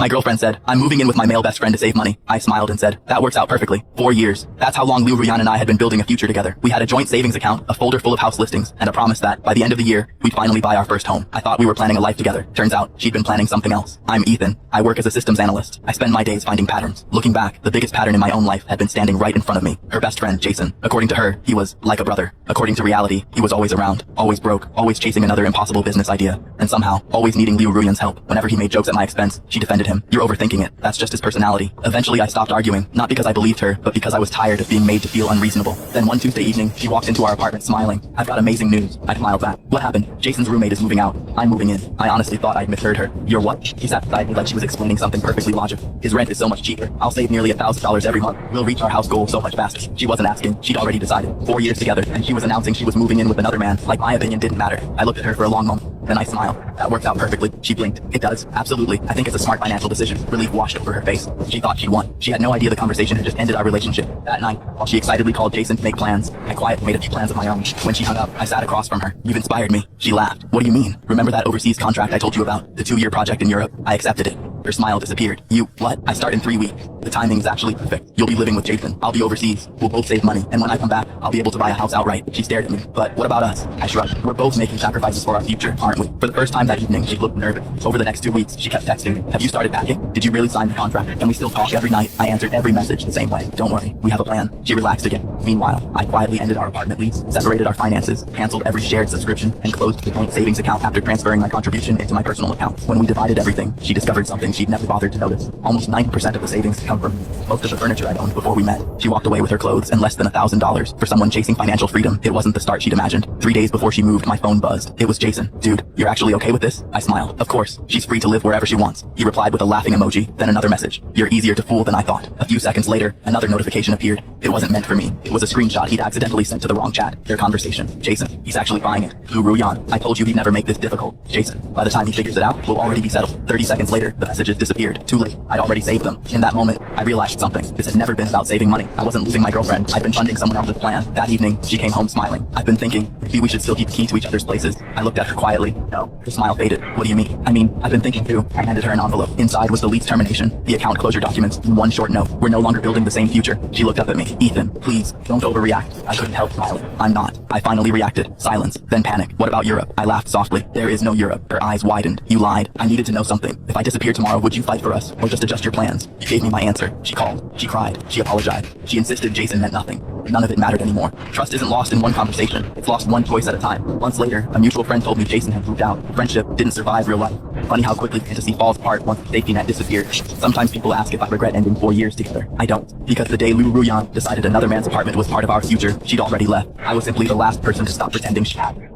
My girlfriend said, I'm moving in with my male best friend to save money. I smiled and said, that works out perfectly. 4 years. That's how long Liu Ruyan and I had been building a future together. We had a joint savings account, a folder full of house listings, and a promise that, by the end of the year, we'd finally buy our first home. I thought we were planning a life together. Turns out, she'd been planning something else. I'm Ethan. I work as a systems analyst. I spend my days finding patterns. Looking back, the biggest pattern in my own life had been standing right in front of me. Her best friend, Jason. According to her, he was like a brother. According to reality, he was always around, always broke, always chasing another impossible business idea, and somehow, always needing Liu Ruyan's help. Whenever he made jokes at my expense, she defended him. You're overthinking it. That's just his personality. Eventually, I stopped arguing, not because I believed her, but because I was tired of being made to feel unreasonable. Then one Tuesday evening, she walked into our apartment smiling. I've got amazing news. I smiled back. What happened? Jason's roommate is moving out. I'm moving in. I honestly thought I'd misheard her. You're what? She sat beside me like she was explaining something perfectly logical. His rent is so much cheaper. I'll save nearly $1,000 every month. We'll reach our house goal so much faster. She wasn't asking. She'd already decided. 4 years together, and she was announcing she was moving in with another man. Like my opinion didn't matter. I looked at her for a long moment. Then I smiled. That works out perfectly. She blinked. It does. Absolutely. I think it's a smart financial decision. Relief washed over her face. She thought she'd won. She had no idea the conversation had just ended our relationship. That night, while she excitedly called Jason to make plans, I quietly made a few plans of my own. When she hung up, I sat across from her. You've inspired me. She laughed. What do you mean? Remember that overseas contract I told you about? The 2-year project in Europe? I accepted it. Her smile disappeared. You, what? I start in 3 weeks. The timing is actually perfect. You'll be living with Jason. I'll be overseas. We'll both save money. And when I come back, I'll be able to buy a house outright. She stared at me. But what about us? I shrugged. We're both making sacrifices for our future, aren't we? For the first time that evening, she looked nervous. Over the next 2 weeks, she kept texting me. Have you started packing? Did you really sign the contract? Can we still talk every night? I answered every message the same way. Don't worry. We have a plan. She relaxed again. Meanwhile, I quietly ended our apartment lease, separated our finances, canceled every shared subscription, and closed the joint savings account after transferring my contribution into my personal account. When we divided everything, she discovered something she'd never bothered to notice. Almost 90% of the savings come from most of the furniture I'd owned before we met. She walked away with her clothes and less than $1,000. For someone chasing financial freedom, it wasn't the start she'd imagined. 3 days before she moved, my phone buzzed. It was Jason. Dude, you're actually okay with this? I smiled. Of course. She's free to live wherever she wants. He replied with a laughing emoji, then another message. You're easier to fool than I thought. A few seconds later, another notification appeared. It wasn't meant for me. It was a screenshot he'd accidentally sent to the wrong chat. Their conversation. Jason, he's actually buying it. Liu Ruyan, I told you he'd never make this difficult. Jason, by the time he figures it out, we'll already be settled. 30 seconds later, the messages disappeared. Too late. I'd already saved them. In that moment, I realized something. This had never been about saving money. I wasn't losing my girlfriend. I'd been funding someone else's plan. That evening, she came home smiling. I've been thinking, maybe we should still keep the key to each other's places. I looked at her quietly. No. Her smile faded. What do you mean? I mean, I've been thinking too. I handed her an envelope. Inside was the lease termination, the account closure documents, and one short note. We're no longer building the same future. She looked up at me. Ethan, please, don't overreact. I couldn't help smiling. I'm not. I finally reacted. Silence. Then panic. What about Europe? I laughed softly. There is no Europe. Her eyes widened. You lied. I needed to know something. If I disappear tomorrow, would you fight for us? Or just adjust your plans? You gave me my answer. She called. She cried. She apologized. She insisted Jason meant nothing. None of it mattered anymore. Trust isn't lost in one conversation. It's lost one choice at a time. Months later, a mutual friend told me Jason had moved out. Friendship didn't survive real life. Funny how quickly fantasy falls apart once the safety net disappears. Sometimes people ask if I regret ending 4 years together. I don't. Because the day Liu Ruyan decided another man's apartment was part of our future, she'd already left. I was simply the last person to stop pretending she had.